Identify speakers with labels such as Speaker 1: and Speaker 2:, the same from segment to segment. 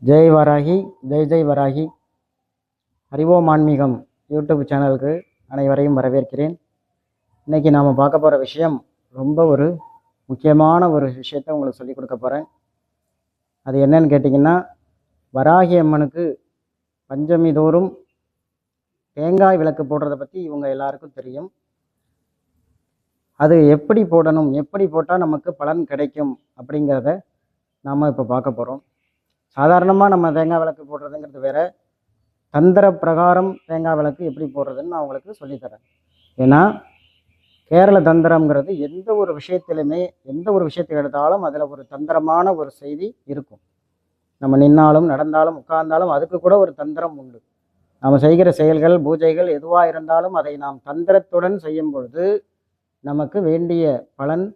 Speaker 1: ஜெய் வராகி, ஜெய் ஜெய் வராகி. அறிவோம் ஆன்மீகம் யூடியூப் சேனலுக்கு அனைவரையும் வரவேற்கிறேன். இன்றைக்கி நாம் பார்க்க போகிற விஷயம் ரொம்ப ஒரு முக்கியமான ஒரு விஷயத்தை உங்களுக்கு சொல்லிக் கொடுக்க போகிறேன். அது என்னன்னு கேட்டிங்கன்னா, வராகி அம்மனுக்கு பஞ்சமி தோறும் தேங்காய் விளக்கு போடுறதை பற்றி இவங்க எல்லாருக்கும் தெரியும். அது எப்படி போடணும், எப்படி போட்டால் நமக்கு பலன் கிடைக்கும் அப்படிங்கிறத நாம் இப்போ பார்க்க போகிறோம். சாதாரணமாக நம்ம தேங்காய் விளக்கு போடுறதுங்கிறது வேறு, தந்திர பிரகாரம் தேங்காய் விளக்கு எப்படி போடுறதுன்னு நான் உங்களுக்கு சொல்லித்தரேன். ஏன்னா கேரள தந்திரம்ங்கிறது எந்த ஒரு விஷயத்திலுமே, எந்த ஒரு விஷயத்தை எடுத்தாலும் அதில் ஒரு தந்திரமான ஒரு செய்தி இருக்கும். நம்ம நின்னாலும் நடந்தாலும் உட்கார்ந்தாலும் அதுக்கு கூட ஒரு தந்திரம் உண்டு. நாம் செய்கிற செயல்கள் பூஜைகள் எதுவாக இருந்தாலும் அதை நாம் தந்திரத்துடன் செய்யும் பொழுது நமக்கு வேண்டிய பலன்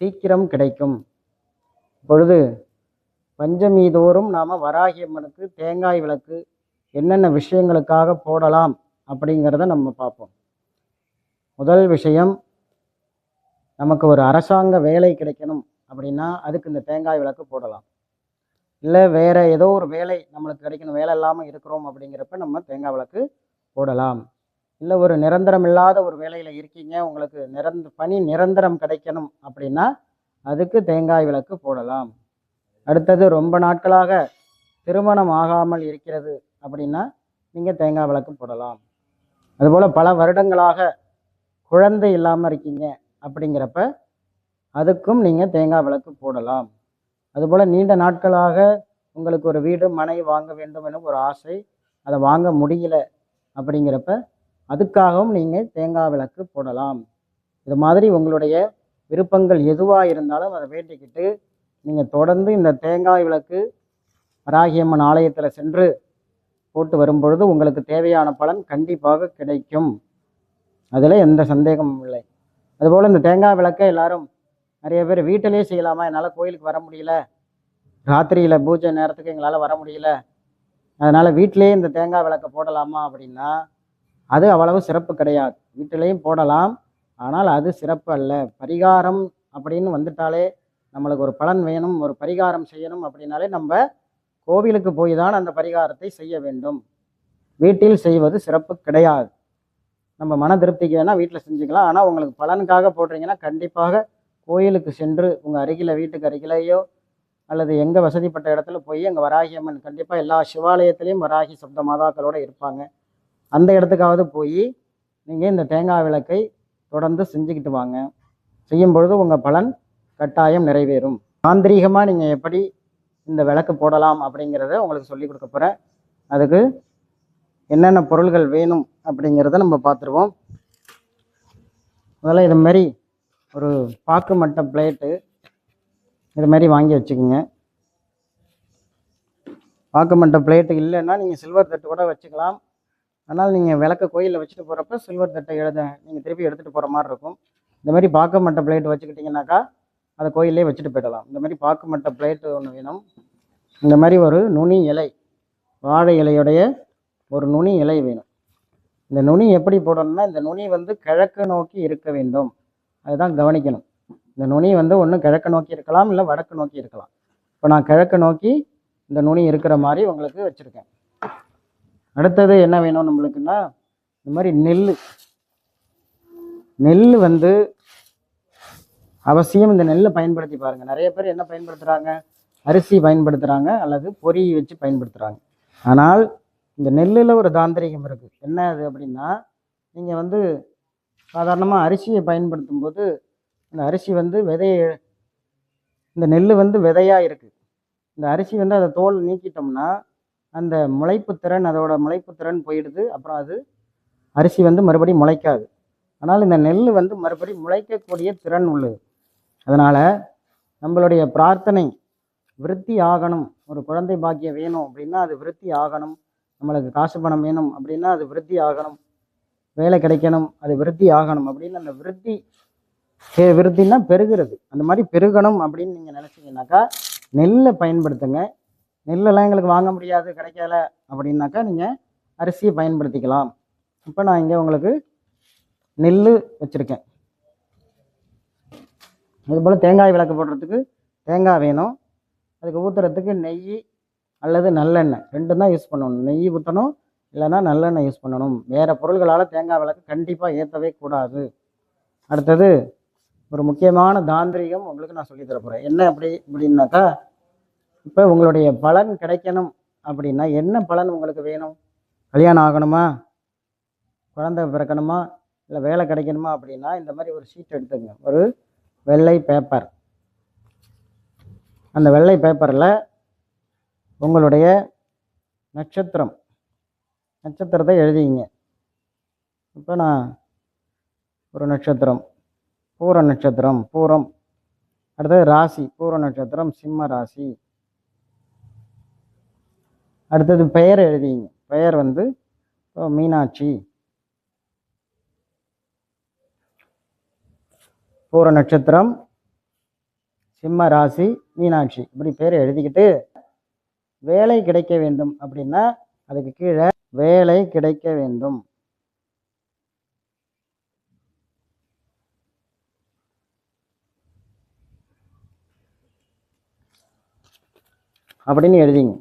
Speaker 1: சீக்கிரம் கிடைக்கும். இப்பொழுது பஞ்சமி தோறும் நாம் வராகி அம்மனுக்கு தேங்காய் விளக்கு என்னென்ன விஷயங்களுக்காக போடலாம் அப்படிங்கிறத நம்ம பார்ப்போம். முதல் விஷயம், நமக்கு ஒரு அரசாங்க வேலை கிடைக்கணும் அப்படின்னா அதுக்கு இந்த தேங்காய் விளக்கு போடலாம். இல்லை வேறு ஏதோ ஒரு வேலை நம்மளுக்கு கிடைக்கணும், வேலை இல்லாமல் இருக்கிறோம் அப்படிங்கிறப்ப நம்ம தேங்காய் விளக்கு போடலாம். இல்லை ஒரு நிரந்தரம் இல்லாத ஒரு வேலையில் இருக்கீங்க, உங்களுக்கு பணி நிரந்தரம் கிடைக்கணும் அப்படின்னா அதுக்கு தேங்காய் விளக்கு போடலாம். அடுத்தது, ரொம்ப நாட்களாக திருமணம் ஆகாமல் இருக்கிறது அப்படின்னா நீங்கள் தேங்காய் விளக்கு போடலாம். அதுபோல் பல வருடங்களாக குழந்தை இல்லாமல் இருக்கீங்க அப்படிங்கிறப்ப அதுக்கும் நீங்கள் தேங்காய் விளக்கு போடலாம். அதுபோல் நீண்ட நாட்களாக உங்களுக்கு ஒரு வீடு மனை வாங்க வேண்டும் என ஒரு ஆசை, அதை வாங்க முடியல அப்படிங்கிறப்ப அதுக்காகவும் நீங்கள் தேங்காய் விளக்கு போடலாம். இது மாதிரி உங்களுடைய விருப்பங்கள் எதுவாக இருந்தாலும் அதை வேண்டிக்கிட்டு நீங்கள் தொடர்ந்து இந்த தேங்காய் விளக்கு வராகியம்மன் ஆலயத்தில் சென்று போட்டு வரும்பொழுது உங்களுக்கு தேவையான பலன் கண்டிப்பாக கிடைக்கும். அதில் எந்த சந்தேகமும் இல்லை. அதுபோல் இந்த தேங்காய் விளக்கை எல்லாரும் நிறைய பேர் வீட்டிலே செய்யலாமா, என்னால் கோயிலுக்கு வர முடியல, ராத்திரியில் பூஜை நேரத்துக்கு எங்களால் வர முடியல, அதனால் வீட்டிலேயே இந்த தேங்காய் விளக்கை போடலாமா அப்படின்னா அது அவ்வளவு சிறப்பு கிடையாது. வீட்டிலையும் போடலாம், ஆனால் அது சிறப்பு அல்ல. பரிகாரம் அப்படின்னு வந்துட்டாலே, நம்மளுக்கு ஒரு பலன் வேணும், ஒரு பரிகாரம் செய்யணும் அப்படின்னாலே நம்ம கோவிலுக்கு போய் தான் அந்த பரிகாரத்தை செய்ய வேண்டும். வீட்டில் செய்வது சிறப்பு கிடையாது. நம்ம மன திருப்திக்கு வேணால் வீட்டில் செஞ்சுக்கலாம், ஆனால் உங்களுக்கு பலனுக்காக போடுறீங்கன்னா கண்டிப்பாக கோயிலுக்கு சென்று உங்கள் அருகில், வீட்டுக்கு அருகிலேயோ அல்லது எங்கே வசதிப்பட்ட இடத்துல போய் அங்கே வராகி அம்மன் கண்டிப்பாக எல்லா சிவாலயத்திலையும் வராகி சப்த மாதாக்களோடு இருப்பாங்க. அந்த இடத்துக்காவது போய் நீங்கள் இந்த தேங்காய் விளக்கை தொடர்ந்து செஞ்சுக்கிட்டு வாங்க. செய்யும் பொழுது உங்கள் பலன் கட்டாயம் நிறைவேறும். தாந்திரீகமாக நீங்கள் எப்படி இந்த விளக்கு போடலாம் அப்படிங்கிறத உங்களுக்கு சொல்லி கொடுக்க போகிறேன். அதுக்கு என்னென்ன பொருள்கள் வேணும் அப்படிங்கிறத நம்ம பார்த்துருவோம். முதல்ல இது மாதிரி ஒரு பாக்கு மட்டை பிளேட்டு இது மாதிரி வாங்கி வச்சுக்கோங்க. பாக்கு மட்டை பிளேட்டு இல்லைன்னா நீங்கள் சில்வர் தட்டு கூட வச்சுக்கலாம். ஆனால் நீங்கள் விளக்க கோயிலில் வச்சுட்டு போகிறப்ப சில்வர் தட்டை நீங்கள் திருப்பி எடுத்துகிட்டு போகிற மாதிரி இருக்கும். இந்த மாதிரி பாக்கு மட்டை பிளேட் வச்சுக்கிட்டிங்கனாக்கா அதை கோயிலே வச்சுட்டு போயிடலாம். இந்த மாதிரி பாக்கு மட்டை பிளேட்டு ஒன்று வேணும். இந்த மாதிரி ஒரு நுனி இலை, வாழை இலையுடைய ஒரு நுனி இலை வேணும். இந்த நுனி எப்படி போடணும்னா, இந்த நுனி கிழக்கு நோக்கி இருக்க வேண்டும். அதுதான் கவனிக்கணும். இந்த நுனி ஒன்று கிழக்கு நோக்கி இருக்கலாம், இல்லை வடக்கு நோக்கி இருக்கலாம். இப்போ நான் கிழக்கு நோக்கி இந்த நுனி இருக்கிற மாதிரி உங்களுக்கு வச்சுருக்கேன். அடுத்தது என்ன வேணும் நம்மளுக்குன்னா, இந்த மாதிரி நெல் அவசியம் இந்த நெல்லை பயன்படுத்தி பாருங்கள். நிறைய பேர் என்ன பயன்படுத்துகிறாங்க, அரிசி பயன்படுத்துகிறாங்க அல்லது பொரி வச்சு பயன்படுத்துகிறாங்க. ஆனால் இந்த நெல்லில் ஒரு தாந்திரிகம் இருக்குது. என்ன அது அப்படின்னா, நீங்கள் சாதாரணமாக அரிசியை பயன்படுத்தும் போது இந்த அரிசி இந்த நெல் விதையாக இருக்குது. இந்த அரிசி அதை தோல் நீக்கிட்டோம்னா அந்த அதோட முளைப்பு திறன் போயிடுது. அப்புறம் அது அரிசி மறுபடியும் முளைக்காது. ஆனால் இந்த நெல் மறுபடியும் முளைக்கக்கூடிய திறன் உள்ளது. அதனால் நம்மளுடைய பிரார்த்தனை விருத்தி ஆகணும். ஒரு குழந்தை பாக்கியம் வேணும் அப்படின்னா அது விருத்தி ஆகணும். நம்மளுக்கு காசு பணம் வேணும் அப்படின்னா அது விருத்தி ஆகணும். வேலை கிடைக்கணும், அது விருத்தி ஆகணும் அப்படின்னு அந்த விருத்தின்னா பெருகிறது. அந்த மாதிரி பெருகணும் அப்படின்னு நீங்கள் நினச்சிங்கனாக்கா நெல்லை பயன்படுத்துங்க. நெல்லெல்லாம் எங்களுக்கு வாங்க முடியாது, கிடைக்கல அப்படின்னாக்கா நீங்கள் அரிசியை பயன்படுத்திக்கலாம். இப்போ நான் இங்கே உங்களுக்கு நெல் வச்சுருக்கேன். அதுபோல் தேங்காய் விளக்கு போடுறதுக்கு தேங்காய் வேணும். அதுக்கு ஊற்றுறதுக்கு நெய், அல்லது நல்லெண்ணெய், ரெண்டும் தான் யூஸ் பண்ணணும். நெய் ஊற்றணும், இல்லைன்னா நல்லெண்ணெய் யூஸ் பண்ணணும். வேறு பொருள்களால் தேங்காய் விளக்கு கண்டிப்பாக ஏற்றவே கூடாது. அடுத்தது ஒரு முக்கியமான தாந்திரிகம் உங்களுக்கு நான் சொல்லி தரப்போகிறேன். என்ன அப்படின்னாக்கா, இப்போ உங்களுடைய பலன் கிடைக்கணும் அப்படின்னா என்ன பலன் உங்களுக்கு வேணும்? கல்யாணம் ஆகணுமா, குழந்தை பிறக்கணுமா, இல்லை வேலை கிடைக்கணுமா அப்படின்னா இந்த மாதிரி ஒரு ஷீட் எடுத்துங்க, ஒரு வெள்ளை பேப்பர். அந்த வெள்ளை பேப்பரில் உங்களுடைய நட்சத்திரத்தை எழுதிங்க. இப்போ நான் ஒரு நட்சத்திரம், பூர நட்சத்திரம், பூரம். அடுத்தது ராசி, பூர நட்சத்திரம், சிம்ம ராசி. அடுத்தது பெயர் எழுதிங்க. பெயர் வந்து மீனாட்சி. பூர நட்சத்திரம், சிம்ம ராசி, மீனாட்சி, இப்படி பேர் எழுதிக்கிட்டு வேலை கிடைக்க வேண்டும் அப்படின்னா அதுக்கு கீழே வேலை கிடைக்க வேண்டும் அப்படின்னு எழுதிங்க.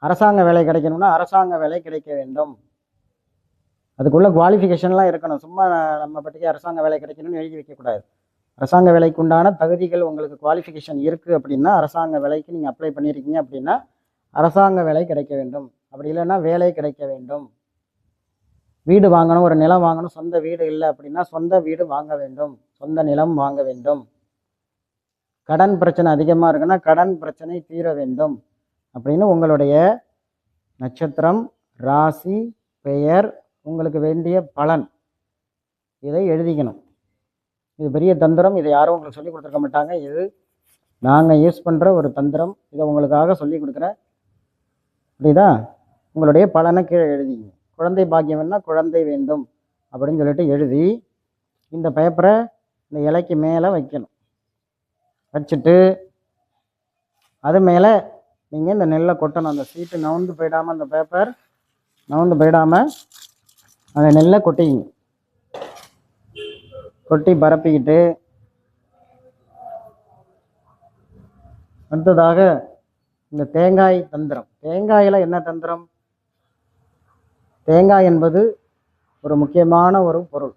Speaker 1: அரசாங்க வேலை கிடைக்கணும்னா அரசாங்க வேலை கிடைக்க வேண்டும். அதுக்குள்ள குவாலிஃபிகேஷன்லாம் இருக்கணும். சும்மா நம்ம பற்றிக்கு அரசாங்க வேலை கிடைக்கணும்னு எழுதி வைக்கக்கூடாது. அரசாங்க வேலைக்கு உண்டான தகுதிகள் உங்களுக்கு குவாலிஃபிகேஷன் இருக்குது அப்படின்னா, அரசாங்க வேலைக்கு நீங்கள் அப்ளை பண்ணியிருக்கீங்க அப்படின்னா அரசாங்க வேலை கிடைக்க வேண்டும். அப்படி இல்லைன்னா வேலை கிடைக்க வேண்டும். வீடு வாங்கணும், ஒரு நிலம் வாங்கணும், சொந்த வீடு இல்லை அப்படின்னா சொந்த வீடு வாங்க வேண்டும், சொந்த நிலம் வாங்க வேண்டும். கடன் பிரச்சனை அதிகமாக இருக்குன்னா கடன் பிரச்சனை தீர வேண்டும் அப்படின்னு உங்களுடைய நட்சத்திரம், ராசி, பெயர், உங்களுக்கு வேண்டிய பலன், இதை எழுதிக்கணும். இது பெரிய தந்திரம். இதை யாரும் உங்களுக்கு சொல்லி கொடுத்துருக்க மாட்டாங்க. இது நாங்கள் யூஸ் பண்ணுற ஒரு தந்திரம். இதை உங்களுக்காக சொல்லி கொடுக்குறேன். புரியுதா? உங்களுடைய பலனை கீழே எழுதிங்க. குழந்தை பாக்கியம் வேணும்னா குழந்தை வேண்டும் அப்படின்னு சொல்லிட்டு எழுதி இந்த பேப்பரை இந்த இலைக்கு மேலே வைக்கணும். வச்சுட்டு அது மேலே நீங்கள் இந்த நெல்லை கொட்டணும். அந்த சீட்டு நவுந்து போயிடாமல், அந்த பேப்பர் நவுந்து போயிடாமல் அந்த நெல்லை கொட்டிங்க. கொட்டி பரப்பிக்கிட்டு அடுத்ததாக இந்த தேங்காய் தந்திரம். தேங்காயில் என்ன தந்திரம்? தேங்காய் என்பது ஒரு முக்கியமான ஒரு பொருள்.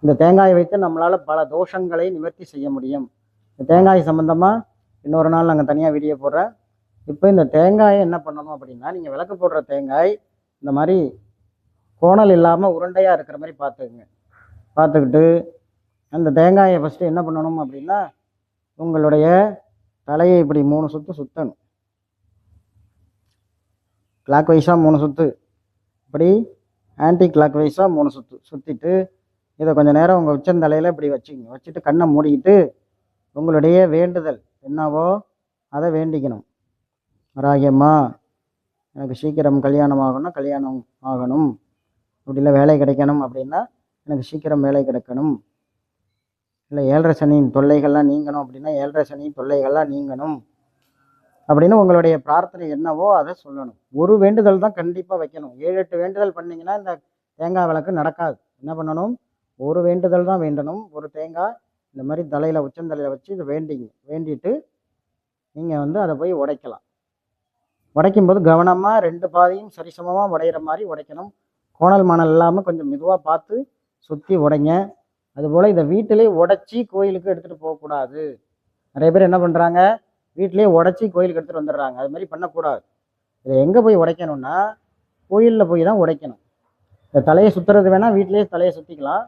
Speaker 1: இந்த தேங்காயை வைத்து நம்மளால் பல தோஷங்களை நிவர்த்தி செய்ய முடியும். இந்த தேங்காய் சம்மந்தமாக இன்னொரு நாள் நாங்கள் தனியாக வீடியோ போடுறேன். இப்போ இந்த தேங்காயை என்ன பண்ணணும் அப்படின்னா, நீங்கள் விளக்கு போடுற தேங்காய் இந்த மாதிரி கோணல் இல்லாமல் உருண்டையாக இருக்கிற மாதிரி பார்த்துக்கிட்டு அந்த தேங்காயை ஃபஸ்ட்டு என்ன பண்ணணும் அப்படின்னா, உங்களுடைய தலையை இப்படி 3 சுற்று சுற்றணும். கிளாக் வைஸாக 3 சுற்று, இப்படி ஆன்டி கிளாக் வைஸாக 3 சுற்று சுற்றிட்டு இதை கொஞ்சம் நேரம் உங்கள் உச்சந்தலையில் இப்படி வச்சுக்கோங்க. வச்சுட்டு கண்ணை மூடிக்கிட்டு உங்களுடைய வேண்டுதல் என்னவோ அதை வேண்டிக்கணும். வராகியம்மா, எனக்கு சீக்கிரம் கல்யாணம் ஆகணும், கல்யாணம் ஆகணும். அப்படி இல்லை வேலை கிடைக்கணும் அப்படின்னா எனக்கு சீக்கிரம் வேலை கிடைக்கணும். இல்லை 7.5 சனியின் தொல்லைகள்லாம் நீங்கணும் அப்படின்னா 7.5 சனியின் தொல்லைகள்லாம் நீங்கணும் அப்படின்னு உங்களுடைய பிரார்த்தனை என்னவோ அதை சொல்லணும். ஒரு வேண்டுதல் தான் கண்டிப்பாக வைக்கணும். 7-8 வேண்டுதல் பண்ணிங்கன்னா இந்த தேங்காய் விளக்கு நடக்காது. என்ன பண்ணணும்? ஒரு வேண்டுதல் தான் வேண்டணும். ஒரு தேங்காய் இந்த மாதிரி தலையில் உச்சந்தலையில் வச்சு இதை வேண்டிட்டு நீங்கள் அதை போய் உடைக்கலாம். உடைக்கும்போது கவனமாக 2 பாதியும் சரிசமமாக உடையிற மாதிரி உடைக்கணும். கோணல் மானல் இல்லாமல் கொஞ்சம் மெதுவாக பார்த்து சுற்றி உடைங்க. அதுபோல் இதை வீட்டிலே உடைச்சி கோயிலுக்கு எடுத்துகிட்டு போகக்கூடாது. நிறைய பேர் என்ன பண்ணுறாங்க, வீட்டிலே உடைச்சி கோயிலுக்கு எடுத்துகிட்டு வந்துடுறாங்க. அது மாதிரி பண்ணக்கூடாது. இதை எங்கே போய் உடைக்கணும்னா கோயிலில் போய் தான் உடைக்கணும். இந்த தலையை சுற்றுறது வேணால் வீட்டிலே தலையை சுற்றிக்கலாம்.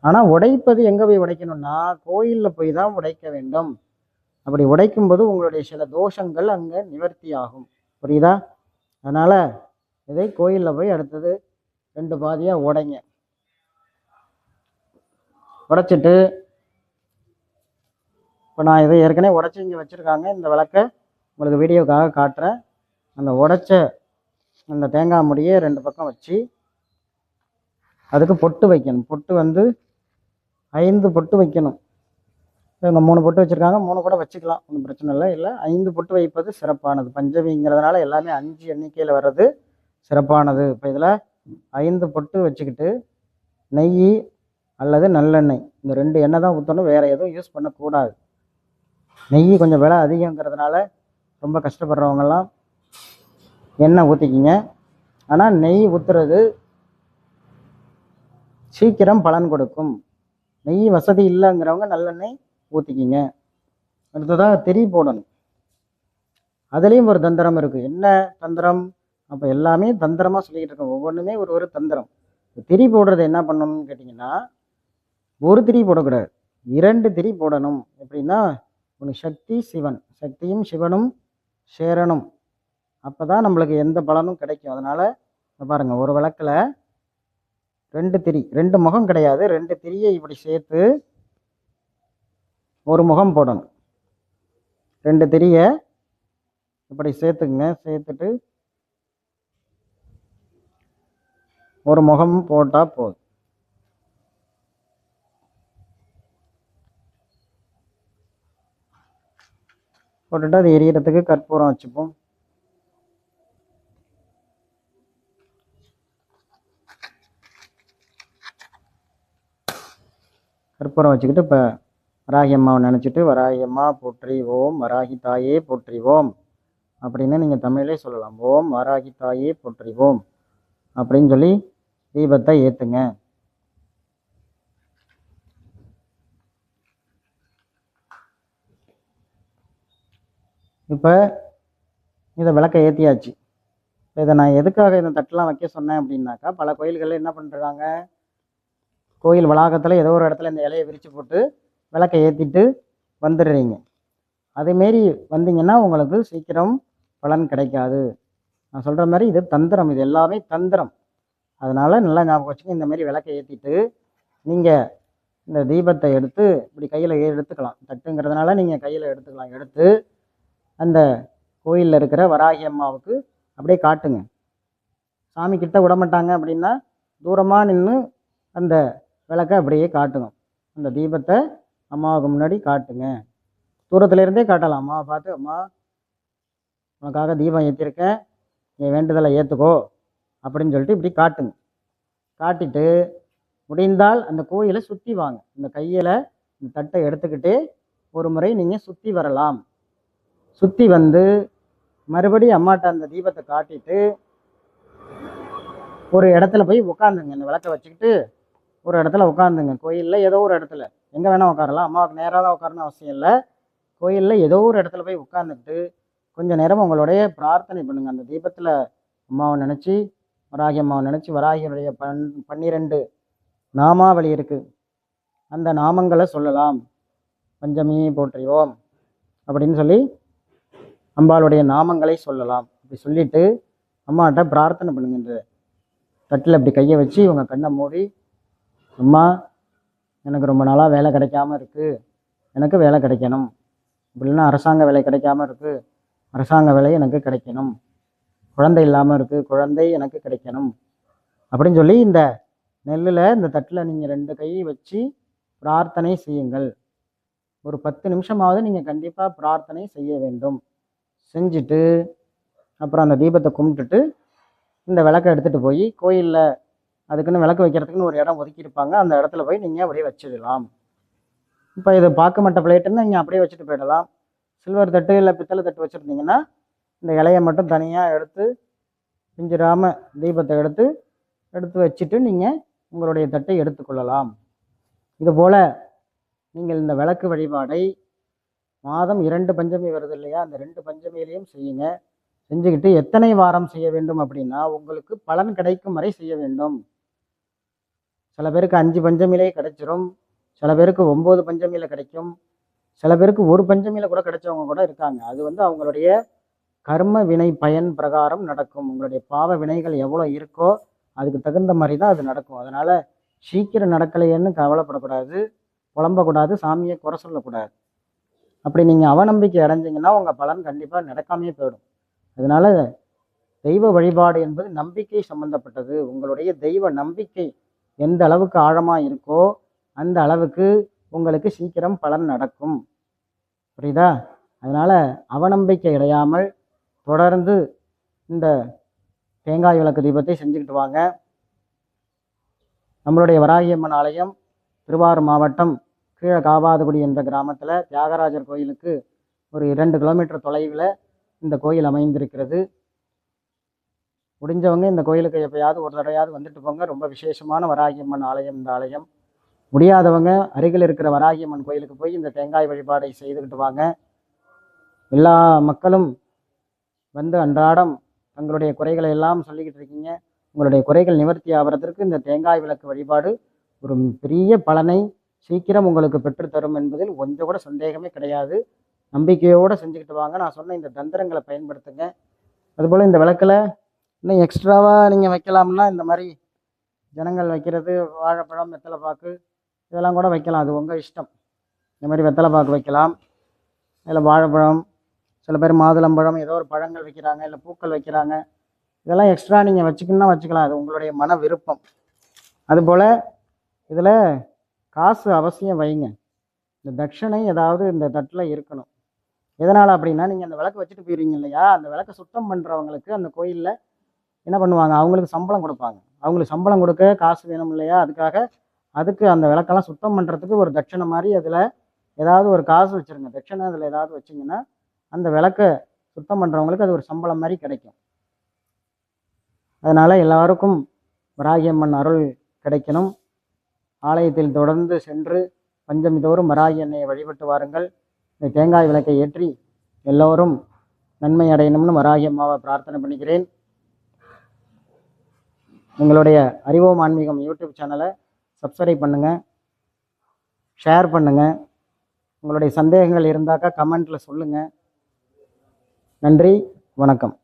Speaker 1: ஆனால் உடைப்பது எங்கே போய் உடைக்கணும்னா கோயிலில் போய் தான் உடைக்க வேண்டும். அப்படி உடைக்கும்போது உங்களுடைய சில தோஷங்கள் அங்கே நிவர்த்தி ஆகும். புரியுதா? அதனால் இதை கோயிலில் போய் அடுத்தது 2 பாதியாக உடைங்க. உடைச்சிட்டு இப்போ நான் இதை ஏற்கனவே உடைச்சி இங்கே வச்சுருக்காங்க. இந்த விளக்கை உங்களுக்கு வீடியோக்காக காட்டுறேன். அந்த உடைச்ச அந்த தேங்காய் முடியை 2 பக்கம் வச்சு அதுக்கு பொட்டு வைக்கணும். பொட்டு 5 பொட்டு வைக்கணும். இவங்க 3 பொட்டு வச்சுருக்காங்க, 3 கூட வச்சுக்கலாம், ஒன்றும் பிரச்சனை இல்லை. 5 பொட்டு வைப்பது சிறப்பானது. பஞ்சமிங்கிறதுனால எல்லாமே 5 எண்ணிக்கையில் வர்றது சிறப்பானது. இப்போ இதில் 5 பொட்டு வச்சுக்கிட்டு நெய் அல்லது நல்லெண்ணெய், இந்த 2 எண்ணெய் தான் ஊற்றணும். வேறு எதுவும் யூஸ் பண்ணக்கூடாது. நெய் கொஞ்சம் விலை அதிகங்கிறதுனால ரொம்ப கஷ்டப்படுறவங்கெல்லாம் எண்ணெய் ஊற்றிக்கிங்க. ஆனால் நெய் ஊற்றுறது சீக்கிரம் பலன் கொடுக்கும். நெய் வசதி இல்லைங்கிறவங்க நல்லெண்ணெய் ஊற்றிக்கிங்க. அடுத்ததாக திரி போடணும். அதுலேயும் ஒரு தந்திரம் இருக்குது. என்ன தந்திரம்? அப்போ எல்லாமே தந்திரமாக சொல்லிக்கிட்டு இருக்கோம். ஒவ்வொன்றுமே ஒரு ஒரு தந்திரம். திரி போடுறது என்ன பண்ணணும்னு கேட்டிங்கன்னா, ஒரு திரி போடக்கூடாது, 2 திரி போடணும். எப்படின்னா, ஒன்று சக்தி சிவன், சக்தியும் சிவனும் சேரணும். அப்போ தான் நம்மளுக்கு எந்த பலனும் கிடைக்கும். அதனால் பாருங்கள், ஒரு விளக்கில் 2 திரி, 2 முகம் கிடையாது, 2 திரியை இப்படி சேர்த்து ஒரு முகம் போடணும். 2 திரியை இப்படி சேர்த்துக்குங்க. சேர்த்துட்டு ஒரு முகம் போட்டால் போதும். போட்டுட்டு அது எரியறதுக்கு கற்பூரம் வச்சுப்போம். கற்பூரம் வச்சுக்கிட்டு இப்போ வராகி அம்மாவை நினச்சிட்டு, வராகி அம்மா போற்றி ஓம், வராகி தாயே போற்றி ஓம் அப்படின்னு நீங்கள் தமிழிலே சொல்லலாம். ஓம் வராகி தாயே போற்றி ஓம் அப்படின்னு சொல்லி தீபத்தை ஏற்றுங்க. இப்போ இதை விளக்க ஏற்றியாச்சு. இதை நான் எதுக்காக இந்த தட்டெலாம் வைக்க சொன்னேன் அப்படின்னாக்கா, பல கோயில்களில் என்ன பண்ணுறாங்க, கோயில் வளாகத்தில் ஏதோ ஒரு இடத்துல இந்த இலையை விரித்து போட்டு விளக்கை ஏற்றிட்டு வந்துடுறீங்க. அதேமாரி வந்தீங்கன்னா உங்களுக்கு சீக்கிரம் பலன் கிடைக்காது. நான் சொல்கிற மாதிரி இது தந்திரம், இது எல்லாமே தந்திரம். அதனால் நல்லா ஞாபகம் வச்சுங்க. இந்தமாரி விளக்கை ஏற்றிட்டு நீங்கள் இந்த தீபத்தை எடுத்து இப்படி கையில் எடுத்துக்கலாம். தட்டுங்கிறதுனால நீங்கள் கையில் எடுத்துக்கலாம். எடுத்து அந்த கோயிலில் இருக்கிற வராகி அம்மாவுக்கு அப்படியே காட்டுங்க. சாமி கிட்ட விட மாட்டாங்க அப்படின்னா தூரமாக நின்று அந்த விளக்கை அப்படியே காட்டுங்க. அந்த தீபத்தை அம்மாவுக்கு முன்னாடி காட்டுங்க. தூரத்துலேருந்தே காட்டலாம். அம்மாவை பார்த்து, அம்மா உனக்காக தீபம் ஏற்றிருக்கேன், என் வேண்டுதலை ஏற்றுக்கோ அப்படின்னு சொல்லிட்டு இப்படி காட்டுங்க. காட்டிட்டு முடிந்தால் அந்த கோயிலை சுற்றி வாங்க. இந்த கையில் இந்த தட்டை எடுத்துக்கிட்டே ஒரு முறை நீங்கள் சுற்றி வரலாம். சுற்றி வந்து மறுபடியும் அம்மாட்ட அந்த தீபத்தை காட்டிட்டு ஒரு இடத்துல போய் உட்காந்துங்க. இந்த விளக்கை வச்சுக்கிட்டு ஒரு இடத்துல உட்காந்துங்க. கோயிலில் ஏதோ ஒரு இடத்துல, எங்கே வேணால் உட்காரலாம். அம்மாவுக்கு நேராக தான் உட்காரணும் அவசியம் இல்லை. கோயிலில் ஏதோ ஒரு இடத்துல போய் உட்காந்துட்டு கொஞ்சம் நேரம் உங்களுடைய பிரார்த்தனை பண்ணுங்கள். அந்த தீபத்தில் அம்மாவை நினச்சி, வராகி அம்மாவை நினச்சி, வராகியுடைய 12 நாமாவளி இருக்குது, அந்த நாமங்களை சொல்லலாம். பஞ்சமி போற்றி ஓம் அப்படின்னு சொல்லி அம்பாளுடைய நாமங்களை சொல்லலாம். இப்படி சொல்லிவிட்டு அம்மாட்ட பிரார்த்தனை பண்ணுங்க. இந்த தட்டில் இப்படி கையை வச்சு உங்கள் கண்ணை மூடி, அம்மா எனக்கு ரொம்ப நாளாக வேலை கிடைக்காம இருக்குது, எனக்கு வேலை கிடைக்கணும். இப்படின்னா அரசாங்க வேலை கிடைக்காம இருக்குது, அரசாங்க வேலை எனக்கு கிடைக்கணும். குழந்தை இல்லாமல் இருக்குது, குழந்தை எனக்கு கிடைக்கணும் அப்படின்னு சொல்லி இந்த நெல்லில் இந்த தட்டில் நீங்கள் 2 கையை வச்சு பிரார்த்தனை செய்யுங்கள். ஒரு 10 நிமிஷமாவது நீங்கள் கண்டிப்பாக பிரார்த்தனை செய்ய வேண்டும். செஞ்சுட்டு அப்புறம் அந்த தீபத்தை கும்பிட்டுட்டு இந்த விளக்கை எடுத்துகிட்டு போய் கோயிலில் அதுக்குன்னு விளக்கு வைக்கிறதுக்குன்னு ஒரு இடம் ஒதுக்கியிருப்பாங்க. அந்த இடத்துல போய் நீங்கள் அப்படியே வச்சிடலாம். இப்போ இது பார்க்க மாட்ட பிளேட்டுன்னு நீங்கள் அப்படியே வச்சுட்டு போயிடலாம். சில்வர் தட்டு இல்லை பித்தளை தட்டு வச்சுருந்தீங்கன்னா இந்த இலையை மட்டும் தனியாக எடுத்து பிஞ்சிடாமல் தீபத்தை எடுத்து வச்சுட்டு நீங்கள் உங்களுடைய தட்டை எடுத்துக்கொள்ளலாம். இதுபோல் நீங்கள் இந்த விளக்கு வழிபாடை மாதம் 2 பஞ்சமி வருது இல்லையா, அந்த 2 பஞ்சமியிலையும் செய்யுங்க. செஞ்சுக்கிட்டு எத்தனை வாரம் செய்ய வேண்டும் அப்படின்னா, உங்களுக்கு பலன் கிடைக்கும் வரை செய்ய வேண்டும். சில பேருக்கு 5 பஞ்சமியிலே கிடைச்சிரும், சில பேருக்கு 9 பஞ்சமியில் கிடைக்கும், சில பேருக்கு ஒரு பஞ்சமியில் கூட கிடைச்சவங்க கூட இருக்காங்க. அது அவங்களுடைய கர்ம வினை பயன் பிரகாரம் நடக்கும். உங்களுடைய பாவ வினைகள் எவ்வளோ இருக்கோ அதுக்கு தகுந்த மாதிரி தான் அது நடக்கும். அதனால் சீக்கிரம் நடக்கலையேன்னு கவலைப்படக்கூடாது, புலம்பக்கூடாது, சாமியை குறை சொல்லக்கூடாது. அப்படி நீங்கள் அவநம்பிக்கை அடைஞ்சிங்கன்னா உங்கள் பலன் கண்டிப்பாக நடக்காமே போயிடும். அதனால் தெய்வ வழிபாடு என்பது நம்பிக்கை சம்பந்தப்பட்டது. உங்களுடைய தெய்வ நம்பிக்கை எந்த அளவுக்கு ஆழமாக இருக்கோ அந்த அளவுக்கு உங்களுக்கு சீக்கிரம் பலன் நடக்கும். புரியுதா? அதனால் அவநம்பிக்கை அடையாமல் தொடர்ந்து இந்த தேங்காய் விளக்கு தீபத்தை செஞ்சுக்கிட்டு வாங்க. நம்மளுடைய வராகி அம்மன் ஆலயம் திருவாரூர் மாவட்டம் கீழே காவாதுகுடி என்ற கிராமத்தில் தியாகராஜர் கோயிலுக்கு ஒரு 2 கிலோமீட்டர் தொலைவில் இந்த கோயில் அமைந்திருக்கிறது. முடிஞ்சவங்க இந்த கோயிலுக்கு எப்பயாவது ஒரு தடவையாவது வந்துட்டு போங்க. ரொம்ப விசேஷமான வராகியம்மன் ஆலயம் இந்த ஆலயம். முடியாதவங்க அருகில் இருக்கிற வராகியம்மன் கோயிலுக்கு போய் இந்த தேங்காய் வழிபாடை செய்துக்கிட்டு வாங்க. எல்லா மக்களும் வந்து அன்றாடம் தங்களுடைய குறைகளை எல்லாம் சொல்லிக்கிட்டு இருக்கீங்க. உங்களுடைய குறைகள் நிவர்த்தி ஆகிறதற்கு இந்த தேங்காய் விளக்கு வழிபாடு ஒரு பெரிய பலனை சீக்கிரம் உங்களுக்கு பெற்றுத்தரும் என்பதில் கொஞ்சம் கூட சந்தேகமே கிடையாது. நம்பிக்கையோடு செஞ்சுக்கிட்டு வாங்க. நான் சொன்ன இந்த தந்திரங்களை பயன்படுத்துங்க. அதுபோல் இந்த விளக்கில் இன்னும் எக்ஸ்ட்ராவாக நீங்கள் வைக்கலாம்னா இந்த மாதிரி ஜனங்கள் வைக்கிறது வாழைப்பழம், வெத்தலை பாக்கு இதெல்லாம் கூட வைக்கலாம். அது உங்கள் இஷ்டம். இந்த மாதிரி வெத்தலை பாக்கு வைக்கலாம், இதில் வாழைப்பழம், சில பேர் மாதுளம்பழம், ஏதோ ஒரு பழங்கள் வைக்கிறாங்க, இல்லை பூக்கள் வைக்கிறாங்க. இதெல்லாம் எக்ஸ்ட்ரா நீங்கள் வச்சுக்கணுன்னா வச்சுக்கலாம். அது உங்களுடைய மன விருப்பம். அதுபோல் இதில் காசு அவசியம் வைங்க. இந்த தட்சணை ஏதாவது இந்த தட்டில் இருக்கணும். எதனால் அப்படின்னா, நீங்கள் அந்த விளக்கு வச்சுட்டு போயிடுவீங்க இல்லையா, அந்த விளக்கை சுத்தம் பண்ணுறவங்களுக்கு அந்த கோயிலில் என்ன பண்ணுவாங்க, அவங்களுக்கு சம்பளம் கொடுப்பாங்க. அவங்களுக்கு சம்பளம் கொடுக்க காசு வேணும் இல்லையா, அதுக்கு அந்த விளக்கெல்லாம் சுத்தம் பண்ணுறதுக்கு ஒரு தட்சணை மாதிரி அதில் ஏதாவது ஒரு காசு வச்சுருங்க. தட்சணை அதில் ஏதாவது வச்சிங்கன்னா அந்த விளக்கை சுத்தம் பண்ணுறவங்களுக்கு அது ஒரு சம்பளம் மாதிரி கிடைக்கும். அதனால் எல்லாருக்கும் வராகியம்மன் அருள் கிடைக்கணும். ஆலயத்தில் தொடர்ந்து சென்று பஞ்சமி தோறும் வராகி அன்னையை வழிபட்டு வாருங்கள். இந்த தேங்காய் விளக்கை ஏற்றி எல்லோரும் நன்மை அடையணும்னு வராகி அம்மாவை பிரார்த்தனை பண்ணிக்கிறேன். உங்களுடைய அறிவோம் ஆன்மீகம் யூடியூப் சேனலை சப்ஸ்கிரைப் பண்ணுங்கள், ஷேர் பண்ணுங்கள். உங்களுடைய சந்தேகங்கள் இருந்தாக்கா கமெண்ட்டில் சொல்லுங்கள். நன்றி, வணக்கம்.